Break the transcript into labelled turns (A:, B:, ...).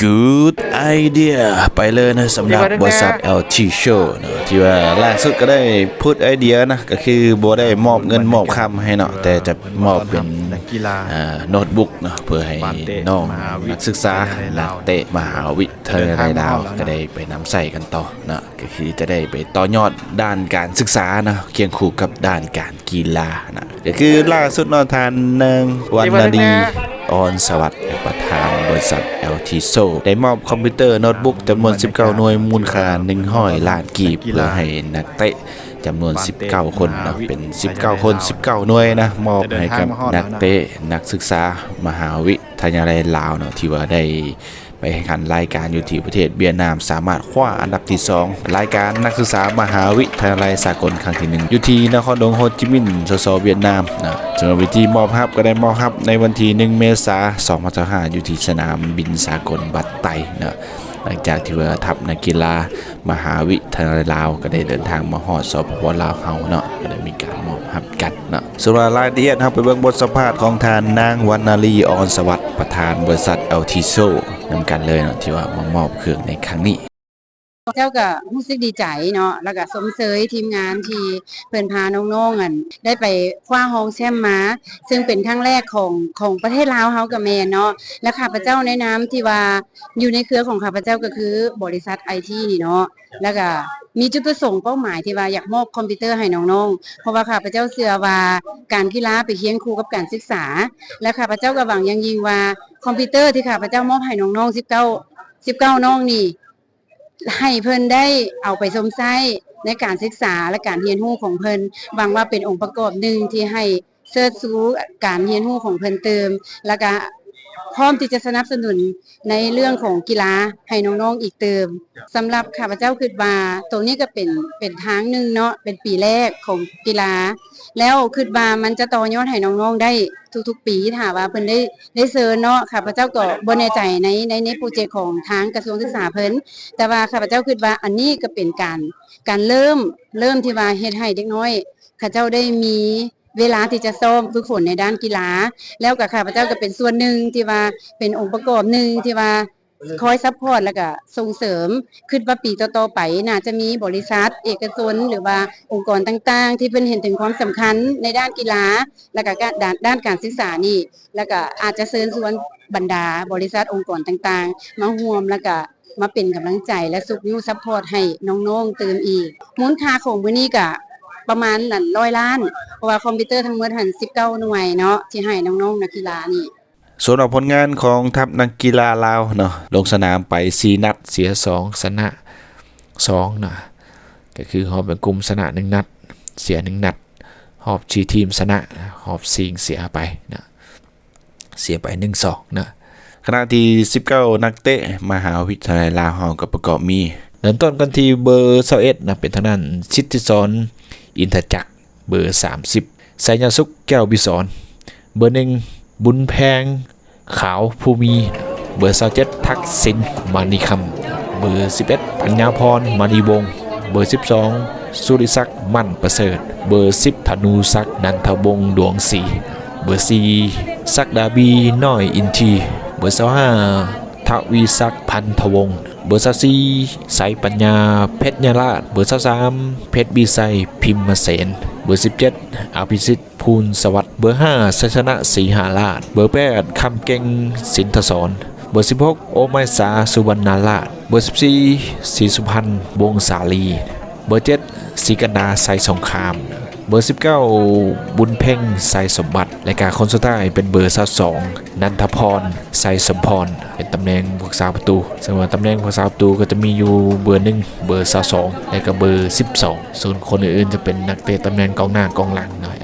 A: good idea ไปเลยนะสำหรับบริษัท LT Show นะที่ว่าล่าสุดก็ได้พูดไอเดียนะก็คือบ่ได้มอบเงินมอบคำให้เนาะแต่จะมอบเป็นโน้ตบุ๊กเนาะเพื่อให้น้องนักศึกษานักเตะมหาวิทยาลัยลาวก็ได้ไปนำใส่กันต่อนะก็คือจะได้ไปต่อยอดด้านการศึกษานะเคียงคู่กับด้านการกีฬานะก็คือล่าสุดนอนทานนางวันนาดีออนสวัสดิ์ประธานบริษัท LT Show ได้มอบคอมพิวเตอร์โน้ตบุ๊กจำนวน19หน่วยมูลค่า100 ล้านกีบเพื่อให้นักเตะจำนวน19คนนะเป็น19คน19หน่วยนะมอบให้กับนักเตะนักศึกษามหาวิทยาลัยลาวเนาะที่ว่าได้ไปแข่งขันรายการอยู่ที่ประเทศเวียดนามสามารถคว้าอันดับที่2รายการนักศึกษามหาวิทยาลัยสากลครั้งที่1อยู่ที่นครหลวงโฮจิมินห์สเวียดนามนะสำหรับวิธีมอบฮับก็ได้มอบฮับในวันที่1เมษายน2025อยู่ที่สนามบินสากลบัตไตนะหลังจากที่ว่าทัพนักกีฬามหาวิทยาลัยลาวก็ได้เดินทางมาฮอดสปป.ลาวเฮาเนาะก็ได้มีการมอบฮับกันเนาะส่วนรายละเอียดครับไปเบิ่งบทสัมภาษณ์ของทานนางวรรณลีออนสวัสดิ์ประธานบริษัท LT Show นำกันเลยเนาะที่ว่ามามอบเครื่องในครั้งนี้
B: เจ้าก็รู้สึกดีใจเนาะแล้วก็สมเสยทีมงานที่เพิ่นพาน้องๆกันได้ไปคว้าฮองแชมป์มาซึ่งเป็นครั้งแรกของประเทศลาวเฮากับแม่เนาะและข้าพเจ้าในนามที่ว่าอยู่ในเครือของข้าพเจ้าก็คือบริษัท IT นี่เนาะแล้วก็มีจุดประสงค์เป้าหมายที่ว่าอยากมอบคอมพิวเตอร์ให้น้องๆเพราะว่าข้าพเจ้าเชื่อว่าการกีฬาไปเคียงคู่กับการศึกษาและข้าพเจ้าก็หวังอย่างยิ่งว่าคอมพิวเตอร์ที่ข้าพเจ้ามอบให้น้องๆ19น้องนี่ให้เพิ่นได้เอาไปสมใช้ในการศึกษาและการเรียนรู้ของเพิ่นหวังว่าเป็นองค์ประกอบหนึ่งที่ให้เชิดชูการเรียนรู้ของเพิ่นเติมแล้วก็พร้อมที่จะสนับสนุนในเรื่องของกีฬาให้น้องๆอีกเติมสำหรับข้าพเจ้าคิดว่าตรงนี้ก็เป็นทางหนึ่งเนาะเป็นปีแรกของกีฬาแล้วคิดว่ามันจะต่อยอดให้น้องๆได้ทุกๆปีถ้าว่าเพิ่นได้เชิญเนาะข้าพเจ้าก็บ่แน่ใจในโปรเจกต์ของทางกระทรวงศึกษาเพิ่นแต่ว่าข้าพเจ้าคิดว่าอันนี้ก็เป็นการเริ่มที่ว่าเฮ็ดให้เด็กน้อยข้าเจ้าได้มีเวลาที่จะซ้อมฝึกฝนในด้านกีฬาแล้วก็ข้าพเจ้าก็เป็นส่วนหนึ่งที่ว่าเป็นองค์ประกอบหนึ่งที่ว่าคอยซัพพอร์ตแล้วก็ส่งเสริมคิดว่าปีต่อๆไปน่าจะมีบริษัทเอกชนหรือว่าองค์กรต่างๆที่เพิ่นเห็นถึงความสำคัญในด้านกีฬาแล้วก็ด้านการศึกษานี่แล้วก็อาจจะเชิญชวนบรรดาบริษัทองค์กรต่างๆมาร่วมแล้วก็มาเป็นกำลังใจและซุกนิ้วซัพพอร์ตให้น้องๆเติมอีกมูลค่าของมื้อนี้ก็ประมาณ100 ล้านเพราะว่าคอมพิวเตอร์ทั้งหมดหัน19หน่วยเนาะที่ให้น้องๆนักกีฬานี่
A: ส่วนผลงานของทัพนักกีฬาลาวเนาะลงสนามไป4นัดเสีย2ชนะ2เนาะก็คือหอบเป็นกลุ่มชนะ1นัดเสีย1นัดหอบ4ทีมชนะหอบ4เสียไปนะเสียไป 1-2 นะขณะที่19นักเตะมหาวิทยาลัยลาวเฮาก็ประกอบมีเริ่มต้นกันที่เบอร์21นะเป็นทางด้านชิตติศรอินทจักรเบอร์30ไสยสุขแก้วบิศรเบอร์1บุญแพงขาวภูมีเบอร์27ทักษิณมานิคำเบอร์11ปัญญาพรมานีวงศ์เบอร์12สุริศักดิ์มั่นประเสริฐเบอร์10ธนูศักดิ์นันทวงศ์ดวงศรีเบอร์4ศักดาบีน้อยอินทีเบอร์25ทวีศักดิ์พันธวงศ์เบอร์24ไสปัญญาเพชรยาลาดเบอร์23เพชรบีไซพิมพ์เสนเบอร์17อภิสิทธิ์ภูลสวัสดิ์เบอร์5ชัยชนะศรีหาราชเบอร์8คำเก่งสินทศรเบอร์16โอไมสาสุวรรณราชเบอร์14ศรีสุพรรณวงศาลีเบอร์7ศรีกันดาไซสงครามเบอร์19บุญเพ่งไซสมบัติและการคนสุดท้ายเป็นเบอร์22นันทพรไซสมพรเป็นตำแหน่งผู้รักษาประตูส่วนตำแหน่งผู้รักษาประตูก็จะมีอยู่เบอร์1เบอร์22และก็เบอร์12ส่วนคนอื่นๆจะเป็นนักเตะตำแหน่งกองหน้ากองหลังหน่อย